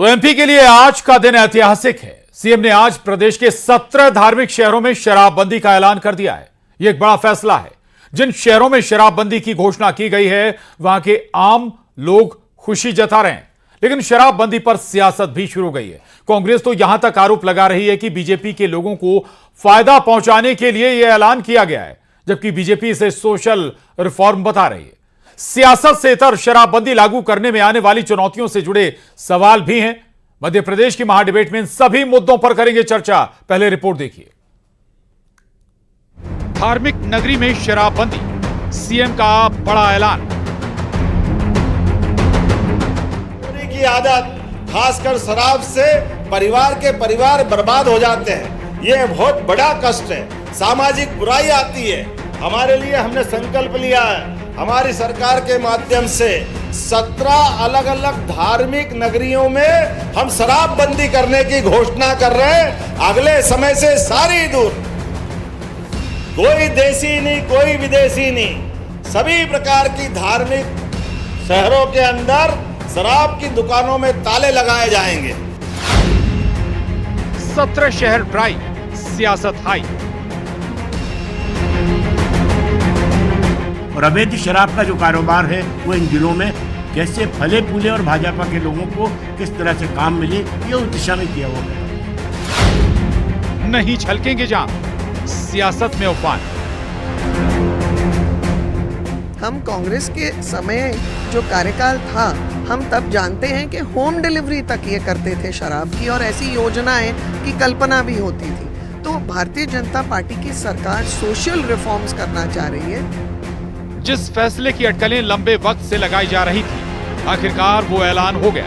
तो एमपी के लिए आज का दिन ऐतिहासिक है। सीएम ने आज प्रदेश के 17 धार्मिक शहरों में शराबबंदी का ऐलान कर दिया है। यह एक बड़ा फैसला है। जिन शहरों में शराबबंदी की घोषणा की गई है वहां के आम लोग खुशी जता रहे हैं, लेकिन शराबबंदी पर सियासत भी शुरू हो गई है। कांग्रेस तो यहां तक आरोप लगा रही है कि बीजेपी के लोगों को फायदा पहुंचाने के लिए यह ऐलान किया गया है, जबकि बीजेपी इसे सोशल रिफॉर्म बता रही है। सियासत से इतर शराबबंदी लागू करने में आने वाली चुनौतियों से जुड़े सवाल भी हैं। मध्य प्रदेश की महाडिबेट में इन सभी मुद्दों पर करेंगे चर्चा। पहले रिपोर्ट देखिए। धार्मिक नगरी में शराबबंदी, सीएम का बड़ा ऐलान। की आदत, खासकर शराब से परिवार के परिवार बर्बाद हो जाते हैं। यह बहुत बड़ा कष्ट है, सामाजिक बुराई आती है। हमारे लिए हमने संकल्प लिया है, हमारी सरकार के माध्यम से 17 अलग अलग धार्मिक नगरियों में हम शराबबंदी करने की घोषणा कर रहे हैं। अगले समय से सारी दूर, कोई देसी नहीं, कोई विदेशी नहीं, सभी प्रकार की धार्मिक शहरों के अंदर शराब की दुकानों में ताले लगाए जाएंगे। 17 शहर ड्राई, सियासत हाई। और अवैध शराब का जो कारोबार है वो इन जिलों में कैसे फले फूले और भाजपा के लोगों को किस तरह से काम मिले, ये उस दिशा में किया हुआ है। नहीं छलकेंगे जाम, सियासत में उफान। हम कांग्रेस के समय जो कार्यकाल था, हम तब जानते हैं कि होम डिलीवरी तक ये करते थे शराब की, और ऐसी योजनाएं की कल्पना भी होती थी। तो भारतीय जनता पार्टी की सरकार सोशल रिफॉर्म्स करना चाह रही है। जिस फैसले की अटकलें लंबे वक्त से लगाई जा रही थी, आखिरकार वो ऐलान हो गया।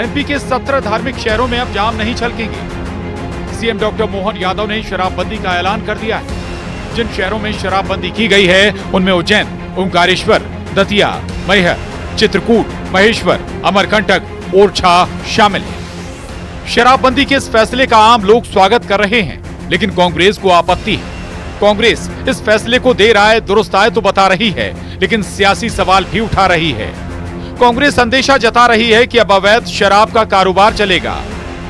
एमपी के 17 धार्मिक शहरों में अब जाम नहीं छलकेंगे। सीएम डॉक्टर मोहन यादव ने शराबबंदी का ऐलान कर दिया है। जिन शहरों में शराबबंदी की गई है उनमें उज्जैन, ओंकारेश्वर, दतिया, मैहर, चित्रकूट, महेश्वर, अमरकंटक, ओरछा शामिल है। शराबबंदी के इस फैसले का आम लोग स्वागत कर रहे हैं, लेकिन कांग्रेस को आपत्ति है। कांग्रेस इस फैसले को देर आए दुरुस्त आए तो बता रही है, लेकिन सियासी सवाल भी उठा रही है। कांग्रेस अंदेशा जता रही है कि अब अवैध शराब का कारोबार चलेगा।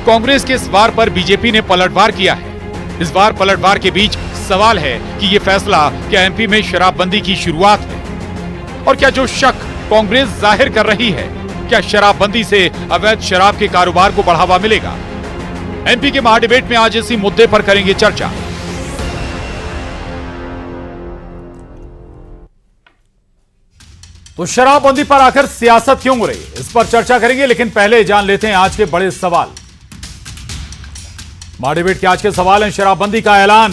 कांग्रेस के इस वार पर बीजेपी ने पलटवार किया है। इस बार पलटवार के बीच सवाल है कि यह फैसला क्या एमपी में शराबबंदी की शुरुआत है, और क्या जो शक कांग्रेस जाहिर कर रही है, क्या शराबबंदी से अवैध शराब के कारोबार को बढ़ावा मिलेगा। एमपी के महाडिबेट में आज इसी मुद्दे पर करेंगे चर्चा। तो शराबबंदी पर आखिर सियासत क्यों हो रही है, इस पर चर्चा करेंगे, लेकिन पहले जान लेते हैं आज के बड़े सवाल। महाडिबेट के आज के सवाल हैं: शराबबंदी का ऐलान,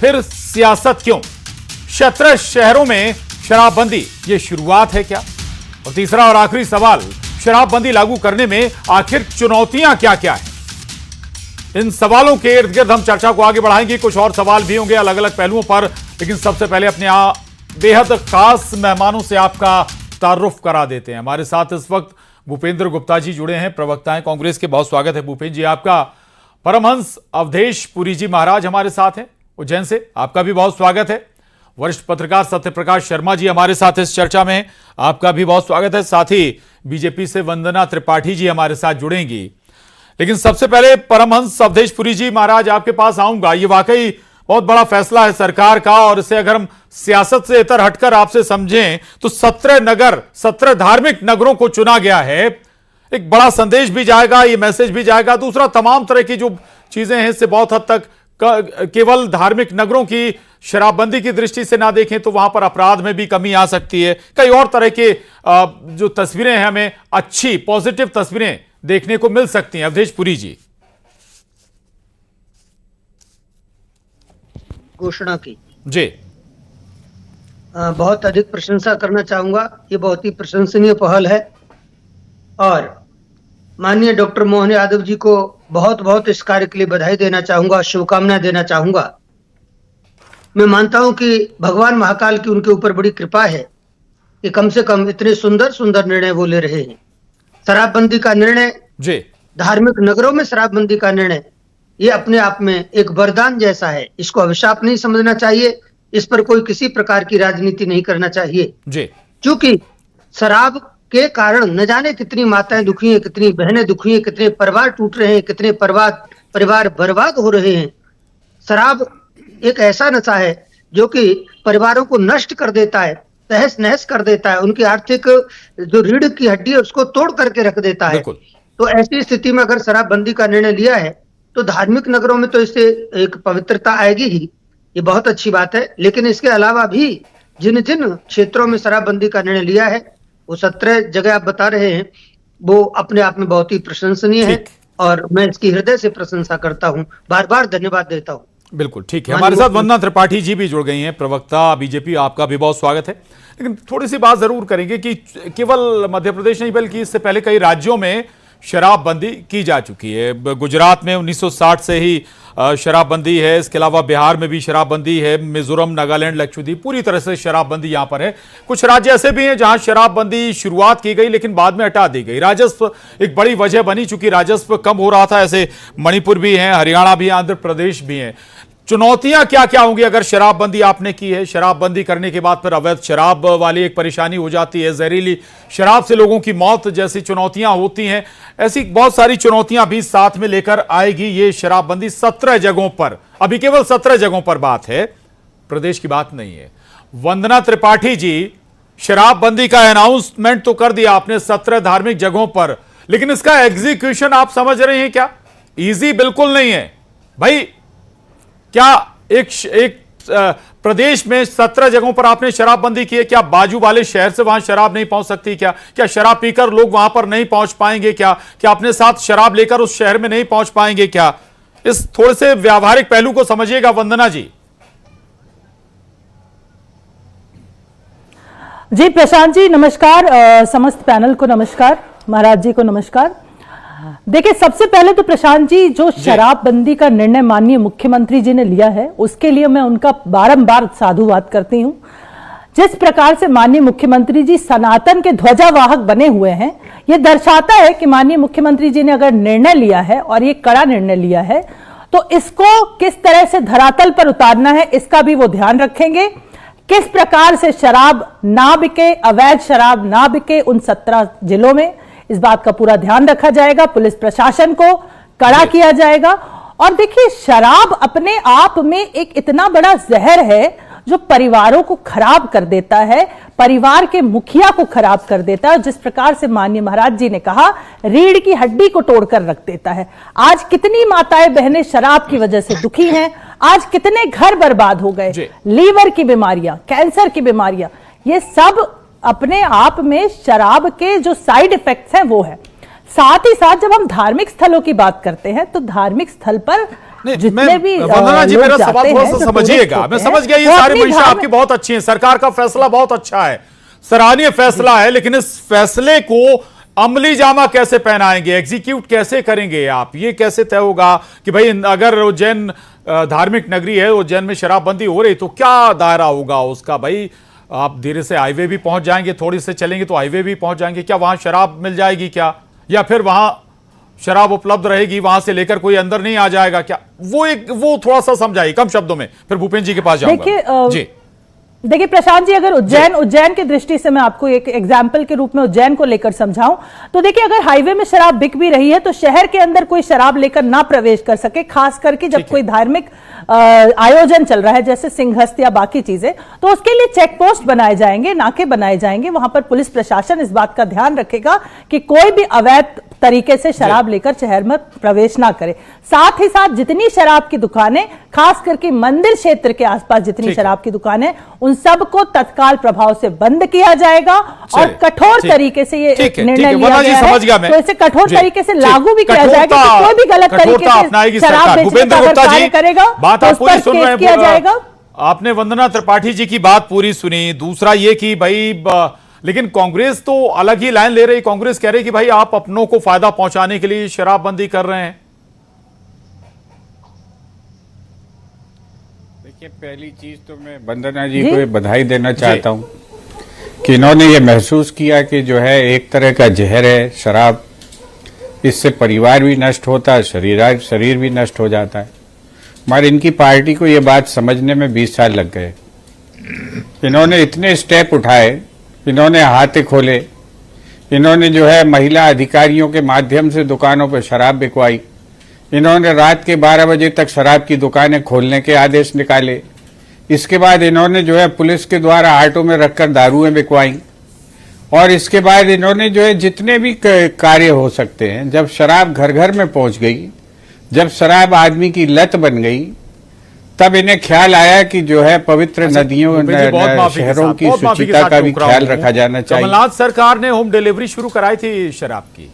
फिर सियासत क्यों? 17 शहरों में शराबबंदी, ये शुरुआत है क्या? और तीसरा और आखिरी सवाल, शराबबंदी लागू करने में आखिर चुनौतियां क्या क्या है? इन सवालों के इर्द गिर्द हम चर्चा को आगे बढ़ाएंगे। कुछ और सवाल भी होंगे अलग अलग पहलुओं पर, लेकिन सबसे पहले अपने बेहद खास मेहमानों से आपका तारुफ करा देते हैं। हमारे साथ इस वक्त भूपेंद्र गुप्ता जी जुड़े हैं, प्रवक्ता हैं कांग्रेस के। बहुत स्वागत है भूपेंद्र जी आपका। परमहंस अवधेश पुरी जी महाराज हमारे साथ हैं उज्जैन से, आपका भी बहुत स्वागत है। वरिष्ठ पत्रकार सत्यप्रकाश शर्मा जी हमारे साथ इस चर्चा में हैं, आपका भी बहुत स्वागत है। साथ ही बीजेपी से वंदना त्रिपाठी जी हमारे साथ जुड़ेंगी। लेकिन सबसे पहले परमहंस अवधेश पुरी जी महाराज आपके पास आऊंगा। ये वाकई बहुत बड़ा फैसला है सरकार का, और इसे अगर हम सियासत से इतर हटकर आपसे समझें तो 17 धार्मिक नगरों को चुना गया है। एक बड़ा संदेश भी जाएगा, ये मैसेज भी जाएगा। दूसरा, तमाम तरह की जो चीजें हैं इससे बहुत हद तक केवल धार्मिक नगरों की शराबबंदी की दृष्टि से ना देखें तो वहां पर अपराध में भी कमी आ सकती है। कई और तरह के जो तस्वीरें हैं, हमें अच्छी पॉजिटिव तस्वीरें देखने को मिल सकती हैं। अवधेश पुरी जी, घोषणा की जी बहुत अधिक प्रशंसा करना चाहूंगा। ये बहुत ही प्रशंसनीय पहल है, और माननीय डॉक्टर मोहन यादव जी को बहुत बहुत इस कार्य के लिए बधाई देना चाहूंगा, शुभकामनाएं देना चाहूंगा। मैं मानता हूं कि भगवान महाकाल की उनके ऊपर बड़ी कृपा है कि कम से कम इतने सुंदर सुंदर निर्णय वो ले रहे हैं। शराबबंदी का निर्णय, जी धार्मिक नगरों में शराबबंदी का निर्णय, ये अपने आप में एक वरदान जैसा है। इसको अभिशाप नहीं समझना चाहिए, इस पर कोई किसी प्रकार की राजनीति नहीं करना चाहिए। जी, क्योंकि शराब के कारण न जाने कितनी माताएं दुखी हैं, कितनी बहनें दुखी हैं, कितने परिवार टूट रहे हैं, कितने परिवार बर्बाद हो रहे हैं। शराब एक ऐसा नशा है जो कि परिवारों को नष्ट कर देता है, तहस नहस कर देता है, उनकी आर्थिक जो रीढ़ की हड्डी है उसको तोड़ करके रख देता है। बिल्कुल। तो ऐसी स्थिति में अगर शराबबंदी का निर्णय लिया है तो धार्मिक नगरों में तो इससे एक पवित्रता आएगी ही, ये बहुत अच्छी बात है। लेकिन इसके अलावा भी जिन जिन क्षेत्रों में शराबबंदी का निर्णय लिया है, वो 17 जगह आप बता रहे हैं, वो अपने आप में बहुत ही प्रशंसनीय है और मैं इसकी हृदय से प्रशंसा करता हूं, बार बार धन्यवाद देता हूं। बिल्कुल ठीक है। हमारे साथ वंदना त्रिपाठी जी भी जुड़ गई हैं, प्रवक्ता बीजेपी, आपका भी बहुत स्वागत है। लेकिन थोड़ी सी बात जरूर करेंगे कि केवल मध्य प्रदेश नहीं बल्कि इससे पहले कई राज्यों में शराबबंदी की जा चुकी है। गुजरात में 1960 से ही शराबबंदी है, इसके अलावा बिहार में भी शराबबंदी है, मिजोरम, नागालैंड, लक्षद्वीप, पूरी तरह से शराबबंदी यहां पर है। कुछ राज्य ऐसे भी हैं जहां शराबबंदी शुरुआत की गई लेकिन बाद में हटा दी गई। राजस्व एक बड़ी वजह बनी, चूंकि राजस्व कम हो रहा था। ऐसे मणिपुर भी हैं, हरियाणा भी, आंध्र प्रदेश भी हैं। चुनौतियां क्या क्या होंगी अगर शराबबंदी आपने की है? शराबबंदी करने के बाद फिर अवैध शराब वाली एक परेशानी हो जाती है, जहरीली शराब से लोगों की मौत जैसी चुनौतियां होती हैं। ऐसी बहुत सारी चुनौतियां भी साथ में लेकर आएगी ये शराबबंदी। 17 जगहों पर, अभी केवल 17 जगहों पर बात है, प्रदेश की बात नहीं है। वंदना त्रिपाठी जी, शराबबंदी का अनाउंसमेंट तो कर दिया आपने 17 धार्मिक जगहों पर, लेकिन इसका एग्जीक्यूशन आप समझ रहे हैं क्या? इजी बिल्कुल नहीं है भाई। क्या एक प्रदेश में 17 जगहों पर आपने शराबबंदी की है, क्या बाजू वाले शहर से वहां शराब नहीं पहुंच सकती? क्या शराब पीकर लोग वहां पर नहीं पहुंच पाएंगे? क्या अपने साथ शराब लेकर उस शहर में नहीं पहुंच पाएंगे? क्या इस थोड़े से व्यावहारिक पहलू को समझिएगा वंदना जी। जी प्रशांत जी नमस्कार, समस्त पैनल को नमस्कार, महाराज जी को नमस्कार। देखिए, सबसे पहले तो प्रशांत जी, जो शराबबंदी का निर्णय माननीय मुख्यमंत्री जी ने लिया है उसके लिए मैं उनका बारंबार साधुवाद करती हूं। जिस प्रकार से माननीय मुख्यमंत्री जी सनातन के ध्वजावाहक बने हुए हैं, यह दर्शाता है कि माननीय मुख्यमंत्री जी ने अगर निर्णय लिया है और ये कड़ा निर्णय लिया है तो इसको किस तरह से धरातल पर उतारना है इसका भी वो ध्यान रखेंगे। किस प्रकार से शराब ना बिके, अवैध शराब ना बिके उन 17 जिलों में, इस बात का पूरा ध्यान रखा जाएगा। पुलिस प्रशासन को कड़ा किया जाएगा। और देखिए, शराब अपने आप में एक इतना बड़ा जहर है जो परिवारों को खराब कर देता है, परिवार के मुखिया को खराब कर देता है। जिस प्रकार से माननीय महाराज जी ने कहा, रीढ़ की हड्डी को तोड़कर रख देता है। आज कितनी माताएं बहनें शराब की वजह से दुखी हैं, आज कितने घर बर्बाद हो गए, लीवर की बीमारियां, कैंसर की बीमारियां, ये सब अपने आप में शराब के जो साइड इफेक्ट्स हैं वो है। साथ ही साथ जब हम धार्मिक स्थलों की बात करते हैं तो धार्मिक स्थल पर जितने भी वंदना जी, मेरा सवाल थोड़ा सा समझिएगा। मैं समझ गया, ये सारी मंशा आपकी बहुत अच्छी है, सरकार का फैसला बहुत अच्छा है, सराहनीय फैसला है, लेकिन इस फैसले को अमली जामा कैसे पहनाएंगे, एग्जीक्यूट कैसे करेंगे आप? ये कैसे तय होगा कि भाई अगर उज्जैन धार्मिक नगरी है, उज्जैन में शराबबंदी हो रही तो क्या दायरा होगा उसका? भाई आप धीरे से हाईवे भी पहुंच जाएंगे, थोड़ी से चलेंगे तो हाईवे भी पहुंच जाएंगे, क्या वहां शराब मिल जाएगी क्या? या फिर वहां शराब उपलब्ध रहेगी, वहां से लेकर कोई अंदर नहीं आ जाएगा क्या? वो थोड़ा सा समझाइए कम शब्दों में, फिर भूपेंद्र जी के पास जाऊंगा। जी देखिए प्रशांत जी, अगर उज्जैन की दृष्टि से मैं आपको एक एग्जाम्पल के रूप में उज्जैन को लेकर समझाऊं तो देखिए, अगर हाईवे में शराब बिक भी रही है तो शहर के अंदर कोई शराब लेकर ना प्रवेश कर सके, खास करके जब कोई धार्मिक आयोजन चल रहा है जैसे सिंहस्थ या बाकी चीजें, तो उसके लिए चेक पोस्ट बनाए जाएंगे, नाके बनाए जाएंगे। वहां पर पुलिस प्रशासन इस बात का ध्यान रखेगा कि कोई भी अवैध तरीके से शराब लेकर शहर में प्रवेश ना करे। साथ ही साथ जितनी शराब की दुकानें, खास करके मंदिर क्षेत्र के आसपास जितनी शराब की दुकानें, उन सबको तत्काल प्रभाव से बंद किया जाएगा और कठोर तरीके से ये निर्णय लिया गया है, तो इसे कठोर तरीके से लागू भी किया जाएगा। कोई भी गलत तरीके से शराब बेचने का अगर कार्य करेगा तो उस पर केस किया जाएगा। आपने वंदना त्रिपाठी जी की बात पूरी सुनी। दूसरा ये कि भाई लेकिन कांग्रेस तो अलग ही लाइन ले रही, कांग्रेस कह रही कि भाई आप अपनों को फायदा पहुंचाने के लिए शराबबंदी कर रहे हैं। देखिए, पहली चीज तो मैं वंदना जी को बधाई देना चाहता हूं कि इन्होंने ये महसूस किया कि जो है एक तरह का जहर है शराब, इससे परिवार भी नष्ट होता है, शरीर भी नष्ट हो जाता है। हमारी इनकी पार्टी को ये बात समझने में 20 साल लग गए। इन्होंने इतने स्टेप उठाए, इन्होंने हाथ खोले, इन्होंने जो है महिला अधिकारियों के माध्यम से दुकानों पर शराब बिकवाई। इन्होंने रात के 12 बजे तक शराब की दुकानें खोलने के आदेश निकाले। इसके बाद इन्होंने जो है पुलिस के द्वारा ऑटो में रखकर दारुएं बिकवाई। और इसके बाद इन्होंने जो है जितने भी कार्य हो सकते हैं, जब शराब घर घर में पहुंच गई, जब शराब आदमी की लत बन गई, तब इन्हें ख्याल आया कि जो है पवित्र नदियों शहरों की शुचिता का भी ख्याल रखा जाना चाहिए। कमलनाथ सरकार ने होम डिलीवरी शुरू कराई थी शराब की।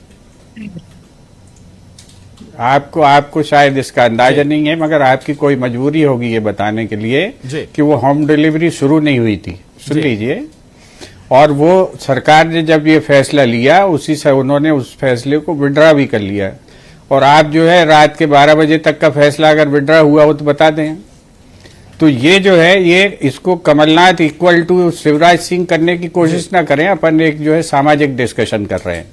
आपको शायद इसका अंदाजा नहीं है, मगर आपकी कोई मजबूरी होगी ये बताने के लिए कि वो होम डिलीवरी शुरू नहीं हुई थी। सुन लीजिए, और वो सरकार ने जब ये फैसला लिया, उसी से उन्होंने उस फैसले को विड्रा भी कर लिया। और आप जो है रात के 12 बजे तक का फैसला अगर विड्रा हुआ हो तो बता दें। तो ये जो है, ये इसको कमलनाथ इक्वल टू शिवराज सिंह करने की कोशिश ना करें। अपन एक जो है सामाजिक डिस्कशन कर रहे हैं,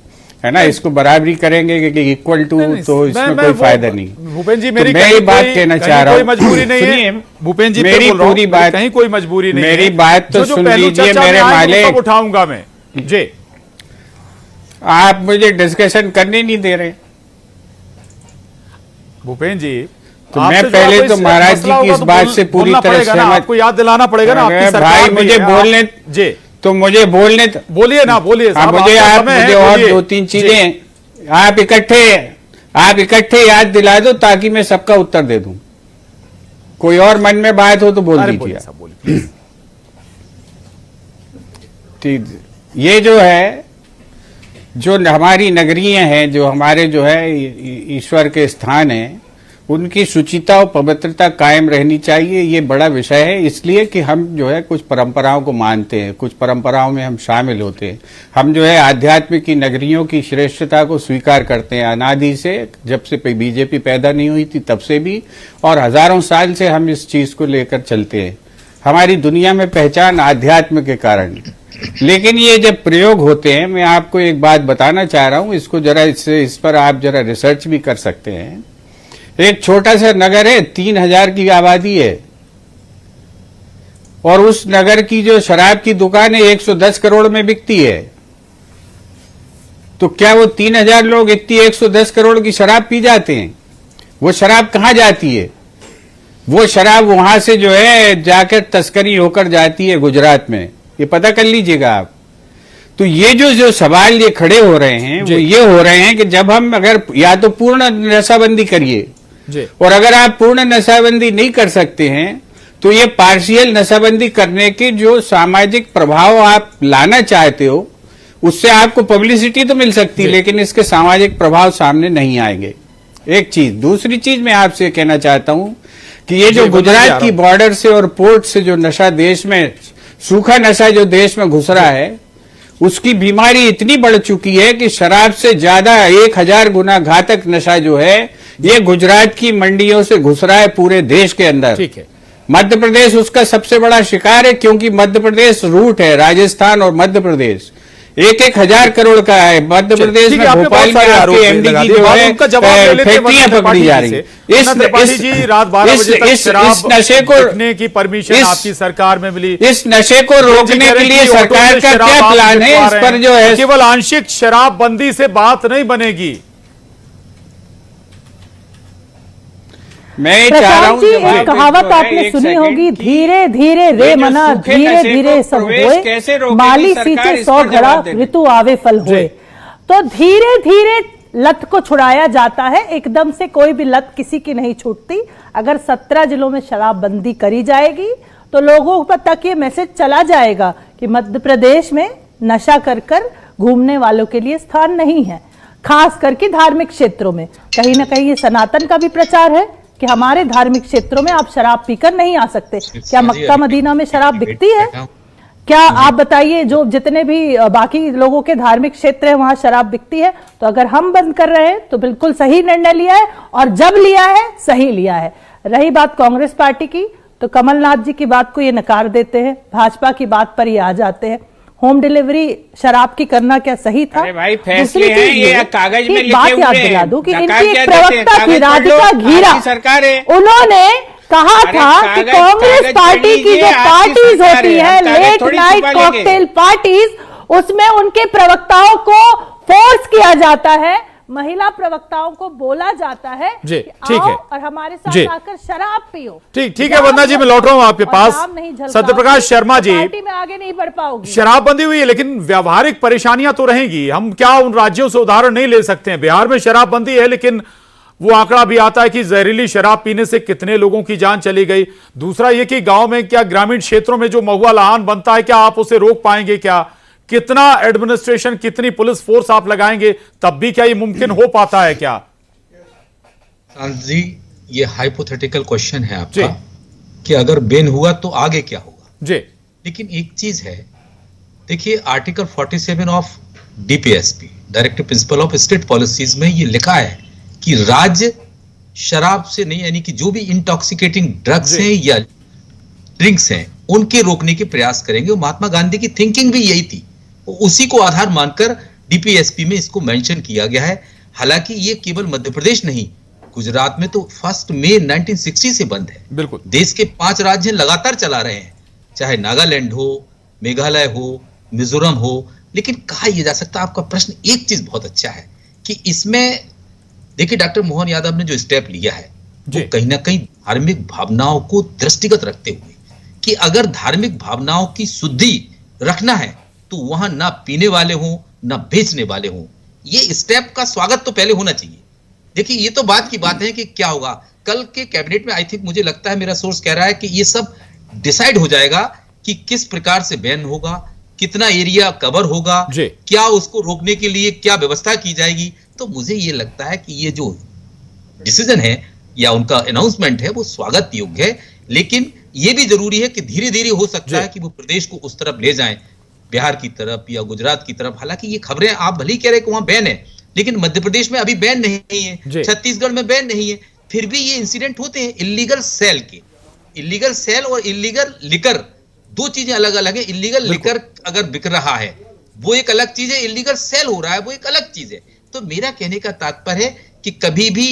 है ना, इसको बराबरी करेंगे कि इक्वल टू, तो इसमें कोई फायदा नहीं। भूपेंद्र जी, तो मैं ये बात कहना चाह रहा हूँ, कोई मजबूरी नहीं है भूपेंद्र जी, मेरी पूरी बात, कहीं कोई मजबूरी नहीं, मेरी बात तो सुन लीजिए मेरे मालिक, उठाऊंगा मैं जी। आप मुझे डिस्कशन करने नहीं दे रहे भूपेंद्र जी। तो मैं पहले तो महाराज जी की इस बात से पूरी तरह से आपको याद दिलाना पड़ेगा ना, आपकी सरकार भाई मुझे बोलने जी, तो मुझे बोलने, बोलिए ना, बोलिए मुझे और 2-3 चीजें आप इकट्ठे याद दिला दो ताकि मैं सबका उत्तर दे दूं। कोई और मन में बात हो तो बोल दीजिए। ठीक, ये जो है, जो हमारी नगरियां हैं, जो हमारे जो है ईश्वर के स्थान हैं, उनकी शुचिता और पवित्रता कायम रहनी चाहिए। ये बड़ा विषय है, इसलिए कि हम जो है कुछ परंपराओं को मानते हैं, कुछ परंपराओं में हम शामिल होते हैं। हम जो है आध्यात्म की नगरियों की श्रेष्ठता को स्वीकार करते हैं अनादि से, जब से बीजेपी पैदा नहीं हुई थी तब से भी, और हजारों साल से हम इस चीज को लेकर चलते हैं। हमारी दुनिया में पहचान आध्यात्म के कारण। लेकिन ये जब प्रयोग होते हैं, मैं आपको एक बात बताना चाह रहा हूं, इसको जरा इस पर आप जरा रिसर्च भी कर सकते हैं। एक छोटा सा नगर है, 3000 की आबादी है, और उस नगर की जो शराब की दुकान है 110 करोड़ में बिकती है। तो क्या वो 3000 लोग इतनी 110 करोड़ की शराब पी जाते हैं? वो शराब कहां जाती है? वो शराब वहां से जो है जाकर तस्करी होकर जाती है गुजरात में। ये पता कर लीजिएगा आप। तो ये जो सवाल ये खड़े हो रहे हैं, वो ये हो रहे हैं कि जब हम अगर या तो पूर्ण नशाबंदी करिए, और अगर आप पूर्ण नशाबंदी नहीं कर सकते हैं तो ये पार्शियल नशाबंदी करने के जो सामाजिक प्रभाव आप लाना चाहते हो, उससे आपको पब्लिसिटी तो मिल सकती है, लेकिन इसके सामाजिक प्रभाव सामने नहीं आएंगे। एक चीज, दूसरी चीज मैं आपसे कहना चाहता हूं कि ये जो गुजरात की बॉर्डर से और पोर्ट से जो नशा देश में, सूखा नशा जो देश में घुस रहा है, उसकी बीमारी इतनी बढ़ चुकी है कि शराब से ज्यादा 1000 गुना घातक नशा जो है ये गुजरात की मंडियों से घुस रहा है पूरे देश के अंदर। ठीक है, मध्य प्रदेश उसका सबसे बड़ा शिकार है, क्योंकि मध्य प्रदेश रूट है, राजस्थान और मध्य प्रदेश 1,000 करोड़ का है। मध्य प्रदेश में भोपाल में आपके एमडी की जो है फैक्ट्रियां पकड़ी जा रही है। इस नशे को रोकने की परमिशन आपकी सरकार में मिली। इस नशे को रोकने के लिए सरकार का क्या प्लान है? इस पर जो है केवल आंशिक शराबबंदी से बात नहीं बनेगी। मैं चाह रहा हूं, एक कहावत आपने सुनी होगी, धीरे धीरे रे मना धीरे धीरे सब होए, माली सींचे 100 घड़ा ऋतु आवे फल होए। तो धीरे धीरे लत को छुड़ाया जाता है, एकदम से कोई भी लत किसी की नहीं छूटती। अगर 17 जिलों में शराबबंदी करी जाएगी तो लोगों तक ये मैसेज चला जाएगा कि मध्य प्रदेश में नशा कर घूमने वालों के लिए स्थान नहीं है, खास करके धार्मिक क्षेत्रों में। कहीं ना कहीं ये सनातन का भी प्रचार है कि हमारे धार्मिक क्षेत्रों में आप शराब पीकर नहीं आ सकते। क्या मक्का मदीना में शराब बिकती है? क्या आप बताइए, जो जितने भी बाकी लोगों के धार्मिक क्षेत्र है वहां शराब बिकती है? तो अगर हम बंद कर रहे हैं तो बिल्कुल सही निर्णय लिया है, और जब लिया है सही लिया है। रही बात कांग्रेस पार्टी की, तो कमलनाथ जी की बात को ये नकार देते हैं, भाजपा की बात पर ये आ जाते हैं। होम डिलीवरी शराब की करना क्या सही था? अरे भाई फैसले हैं, ये कागज में लिखे बात याद दिला दूं कि इनकी एक प्रवक्ता थी राधिका घीरा, उन्होंने कहा था कि कांग्रेस पार्टी की जो पार्टीज होती है, लेट नाइट कॉकटेल पार्टीज, उसमें उनके प्रवक्ताओं को फोर्स किया जाता है, महिला प्रवक्ताओं को बोला जाता है जी, कि ठीक आओ है और हमारे साथ जी, आकर शराब पियो। ठीक है वंदना जी, मैं लौट रहा हूं आपके पास। सत्यप्रकाश शर्मा जी, पार्टी में आगे नहीं बढ़ पाओगी। शराबबंदी हुई है लेकिन व्यावहारिक परेशानियां तो रहेंगी। हम क्या उन राज्यों से उदाहरण नहीं ले सकते हैं? बिहार में शराबबंदी है लेकिन वो आंकड़ा भी आता है कि जहरीली शराब पीने से कितने लोगों की जान चली गई। दूसरा ये कि गांव में क्या, ग्रामीण क्षेत्रों में जो महुआ लहान बनता है, क्या आप उसे रोक पाएंगे? क्या कितना एडमिनिस्ट्रेशन, कितनी पुलिस फोर्स आप लगाएंगे, तब भी क्या ये मुमकिन हो पाता है क्या? शांत जी, ये हाइपोथेटिकल क्वेश्चन है आपका कि अगर बैन हुआ तो आगे क्या होगा जी। लेकिन एक चीज है, देखिए article 47 of DPSP, directive principle of state policies में ये लिखा है कि राज्य शराब से नहीं, यानी कि जो भी इंटॉक्सिकेटिंग ड्रग्स हैं या ड्रिंक्स हैं उनके रोकने के प्रयास करेंगे। महात्मा गांधी की थिंकिंग भी यही थी, उसी को आधार मानकर डीपीएसपी में इसको मेंशन किया गया है। हालांकि ये केवल मध्य प्रदेश नहीं, गुजरात में तो 1 मई 1960 से बंद है। बिल्कुल, देश के 5 राज्य लगातार चला रहे हैं, चाहे नागालैंड हो, मेघालय हो, मिजोरम हो। लेकिन कहा यह जा सकता है, आपका प्रश्न एक चीज बहुत अच्छा है कि इसमें देखिए डॉक्टर मोहन यादव ने जो स्टेप लिया है वो कहीं ना कहीं धार्मिक भावनाओं को दृष्टिगत रखते हुए कि अगर धार्मिक भावनाओं की शुद्धि रखना है तो वहां ना पीने वाले हों ना बेचने वाले हों। ये स्टेप का स्वागत तो पहले होना चाहिए। देखिए ये तो बात की बात है कि क्या होगा कल के कैबिनेट में। आई थिंक मुझे लगता है, मेरा सोर्स कह रहा है कि ये सब डिसाइड हो जाएगा कि किस प्रकार से बैन होगा, कितना एरिया कवर होगा, क्या उसको रोकने के लिए क्या व्यवस्था की जाएगी। तो मुझे ये लगता है कि ये जो डिसीजन है या उनका अनाउंसमेंट है वो स्वागत योग्य है। लेकिन ये भी जरूरी है कि धीरे धीरे हो सकता है कि वो प्रदेश को उस तरफ ले जाएं, बिहार की तरफ या गुजरात की तरफ। हालांकि ये खबरें आप भले ही कह रहे हैं कि वहां बैन है, लेकिन मध्य प्रदेश में अभी बैन नहीं है, छत्तीसगढ़ में बैन नहीं है, फिर भी ये इंसिडेंट होते हैं इल्लीगल सेल के। इल्लीगल सेल और इल्लीगल लिकर दो चीजें अलग अलग है। इल्लीगल लिकर अगर बिक रहा है वो एक अलग चीज है, इल्लीगल सेल हो रहा है वो एक अलग चीज है। तो मेरा कहने का तात्पर्य है कि कभी भी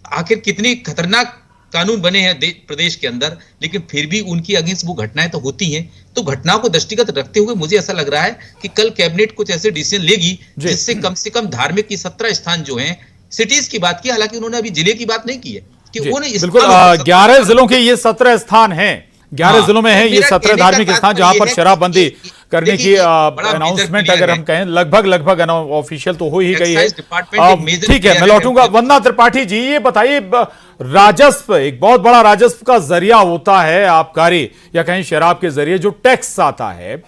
आखिर कितनी खतरनाक कानून बने हैं प्रदेश के अंदर, लेकिन फिर भी उनकी अगेंस्ट वो घटनाएं तो होती हैं। तो घटनाओं को दृष्टिगत रखते हुए मुझे ऐसा लग रहा है कि कल कैबिनेट कुछ ऐसे डिसीजन लेगी जिससे कम से कम धार्मिक की 17 स्थान जो हैं, सिटीज की बात की, हालांकि उन्होंने अभी जिले की बात नहीं की है कि उन्होंने 11 जिलों के ये 17 स्थान हैं, 11 जिलों में है ये 17 धार्मिक स्थान जहां पर शराबबंदी करने की अनाउंसमेंट अगर हम कहें लगभग ऑफिशियल तो हो ही गई है। ठीक है, मैं लौटूंगा। वंदना त्रिपाठी जी, ये बताइए, राजस्व एक बहुत बड़ा राजस्व का जरिया होता है आबकारी या कहीं शराब के जरिए जो टैक्स आता है,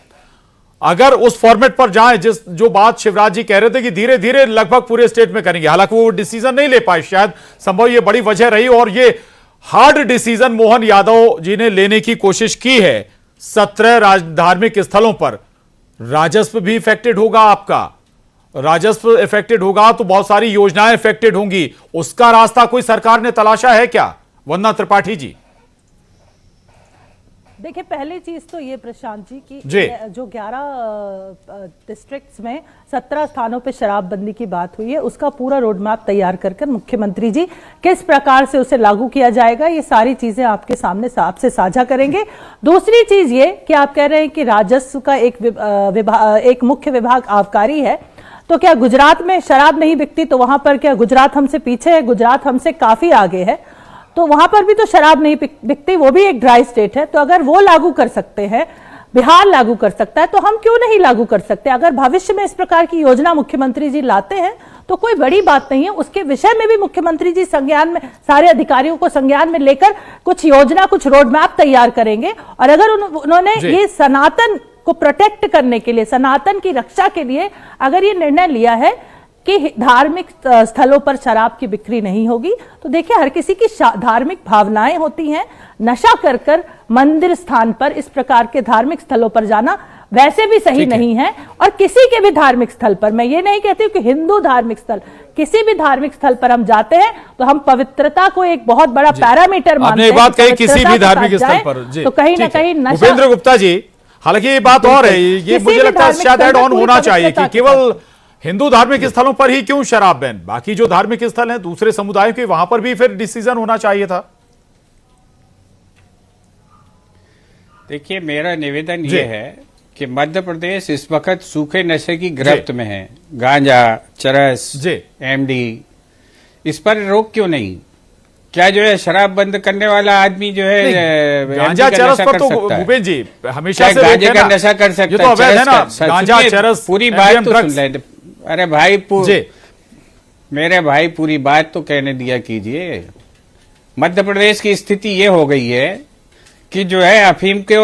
अगर उस फॉर्मेट पर जाए जो बात शिवराज जी कह रहे थे कि धीरे धीरे लगभग पूरे स्टेट में करेंगे, हालांकि वो डिसीजन नहीं ले पाए, शायद संभव ये बड़ी वजह रही और ये हार्ड डिसीजन मोहन यादव जी ने लेने की कोशिश की है। 17 धार्मिक स्थलों पर राजस्व भी इफेक्टेड होगा, आपका राजस्व इफेक्टेड होगा तो बहुत सारी योजनाएं इफेक्टेड होंगी। उसका रास्ता कोई सरकार ने तलाशा है क्या, वंदना त्रिपाठी जी? देखिए, पहली चीज तो ये प्रशांत जी की जो 11 डिस्ट्रिक्ट्स में 17 स्थानों पे शराबबंदी की बात हुई है, उसका पूरा रोड मैप तैयार कर मुख्यमंत्री जी किस प्रकार से उसे लागू किया जाएगा, ये सारी चीजें आपके सामने आपसे साझा करेंगे। दूसरी चीज ये कि आप कह रहे हैं कि राजस्व का एक मुख्य विभाग आबकारी है, तो क्या गुजरात में शराब नहीं बिकती? तो वहां पर क्या गुजरात हमसे पीछे है? गुजरात हमसे काफी आगे है, तो वहां पर भी तो शराब नहीं बिकती, वो भी एक ड्राई स्टेट है। तो अगर वो लागू कर सकते हैं, बिहार लागू कर सकता है, तो हम क्यों नहीं लागू कर सकते? अगर भविष्य में इस प्रकार की योजना मुख्यमंत्री जी लाते हैं तो कोई बड़ी बात नहीं है। उसके विषय में भी मुख्यमंत्री जी संज्ञान में, सारे अधिकारियों को संज्ञान में लेकर कुछ योजना, कुछ रोड मैप तैयार करेंगे। और अगर उन्होंने ये सनातन को प्रोटेक्ट करने के लिए, सनातन की रक्षा के लिए अगर ये निर्णय लिया है कि धार्मिक स्थलों पर शराब की बिक्री नहीं होगी, तो देखिए हर किसी की धार्मिक भावनाएं होती हैं। नशा कर मंदिर स्थान पर इस प्रकार के धार्मिक स्थलों पर जाना वैसे भी सही नहीं है। और किसी के भी धार्मिक स्थल पर, मैं ये नहीं कहती हूँ कि हिंदू धार्मिक स्थल, किसी भी धार्मिक स्थल पर हम जाते हैं तो हम पवित्रता को एक बहुत बड़ा पैरामीटर मानते हैं। बात कही किसी भी धार्मिक स्थल पर, तो कहीं ना कहीं नशा। भूपेंद्र गुप्ता जी, हालांकि ये बात और है, ये मुझे लगता है शायद ऐड ऑन होना चाहिए कि केवल हिंदू धार्मिक स्थलों पर ही क्यों शराब बैन, बाकी जो धार्मिक स्थल हैं दूसरे समुदायों के, वहां पर भी फिर डिसीजन होना चाहिए था। देखिए, मेरा निवेदन यह है कि मध्य प्रदेश इस वक्त सूखे नशे की गिरफ्त में है। गांजा, चरस, एमडी, इस पर रोक क्यों नहीं? क्या जो है शराब बंद करने वाला आदमी जो है गांजा चरस पर तो भूपेंद्र जी हमेशा से गांजे का नशा कर सकता है, ये तो अवैध है ना, गांजा चरस पूरी बात तो सुन ले। अरे भाई मेरे भाई पूरी बात तो कहने दिया कीजिए। मध्य प्रदेश की स्थिति ये हो गई है कि जो है अफीम के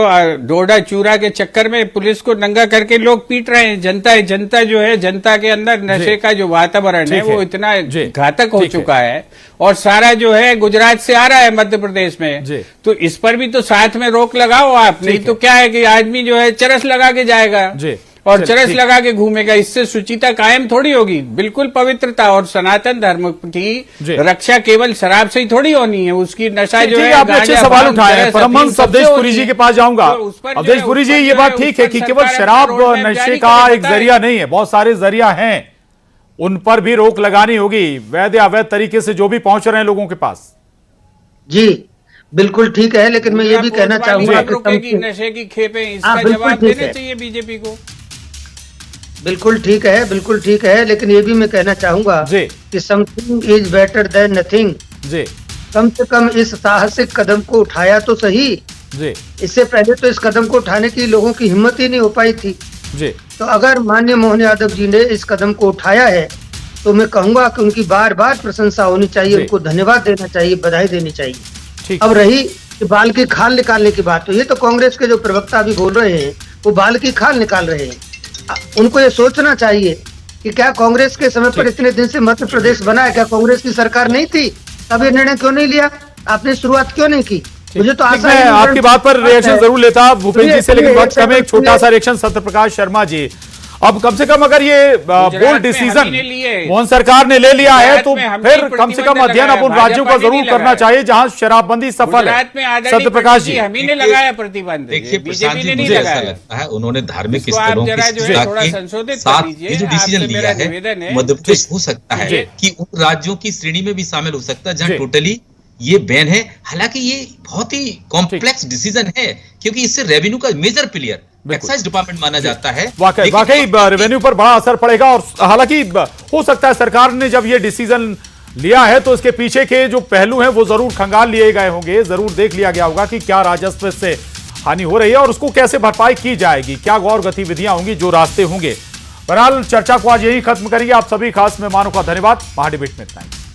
डोडा चूरा के चक्कर में पुलिस को नंगा करके लोग पीट रहे हैं। जनता जो है, जनता के अंदर नशे का जो वातावरण है वो इतना घातक हो चुका है और सारा जो है गुजरात से आ रहा है मध्य प्रदेश में। तो इस पर भी तो साथ में रोक लगाओ आप, नहीं तो क्या है कि आदमी जो है चरस लगा के जाएगा और चरस लगा के घूमेगा। इससे शुचिता कायम थोड़ी होगी। बिल्कुल पवित्रता और सनातन धर्म की रक्षा केवल शराब से ही थोड़ी होनी है। उसकी नशा जो है, आपने अच्छे सवाल उठाए हैं। परमहंस अवधेश पुरी जी के पास जाऊंगा। अवधेश पुरी जी, ये बात ठीक है कि केवल शराब नशे का एक जरिया नहीं है, बहुत सारे जरिया हैं, उन पर भी रोक लगानी होगी, वैध या अवैध तरीके से जो भी पहुंच रहे हैं लोगों के पास। जी बिल्कुल ठीक है, लेकिन मैं ये भी कहना चाहूंगा कि नशे की खेपें, इसका जवाब देना चाहिए बीजेपी को। बिल्कुल ठीक है, लेकिन ये भी मैं कहना चाहूंगा कि something is better than nothing. कम से कम इस साहसिक कदम को उठाया तो सही। इससे पहले तो इस कदम को उठाने की लोगों की हिम्मत ही नहीं हो पाई थी। तो अगर माननीय मोहन यादव जी ने इस कदम को उठाया है तो मैं कहूंगा कि उनकी बार बार प्रशंसा होनी चाहिए, उनको धन्यवाद देना चाहिए, बधाई देनी चाहिए। अब रही कि बाल की खाल निकालने की बात, तो ये तो कांग्रेस के जो प्रवक्ता भी बोल रहे हैं वो बाल की खाल निकाल रहे हैं। उनको ये सोचना चाहिए कि क्या कांग्रेस के समय पर इतने दिन से मध्य प्रदेश बना है, क्या कांग्रेस की सरकार नहीं थी? तब ये निर्णय क्यों नहीं लिया? आपने शुरुआत क्यों नहीं की? मुझे तो आशा है। आपकी बात पर रिएक्शन जरूर लेता भूपेंद्र जी से, लेकिन वक्त कम है। एक छोटा सा रिएक्शन सत्यप्रकाश शर्मा जी, अब कम से कम अगर ये बोल्ड डिसीजन मोहन सरकार ने ले लिया है तो फिर कम से कम अध्ययन अब उन राज्यों का जरूर करना चाहिए जहां शराबबंदी सफल है। सत्यप्रकाश जी, हम ही ने लगाया प्रतिबंध, देखिए बीजेपी ने नहीं लगाया है। उन्होंने धार्मिक स्थलों के साथ ये जो डिसीजन लिया है, मध्य प्रदेश हो सकता है कि उन राज्यों की श्रेणी में भी शामिल हो सकता है जहां टोटली ये बैन है। हालांकि ये बहुत ही कॉम्प्लेक्स डिसीजन है क्योंकि इससे रेवेन्यू का मेजर प्लेयर एक्साइज डिपार्टमेंट माना जाता है। वाकई रेवेन्यू पर बड़ा असर पड़ेगा। और हालांकि हो सकता है सरकार ने जब ये डिसीजन लिया है तो इसके पीछे के जो पहलू हैं वो जरूर खंगाल लिए गए होंगे, जरूर देख लिया गया होगा कि क्या राजस्व से हानि हो रही है और उसको कैसे भरपाई की जाएगी, क्या गौर गतिविधियां होंगी, जो रास्ते होंगे। बहरहाल चर्चा को आज यही खत्म करेंगे। आप सभी खास मेहमानों का धन्यवाद। महाडिबेट में इतना ही।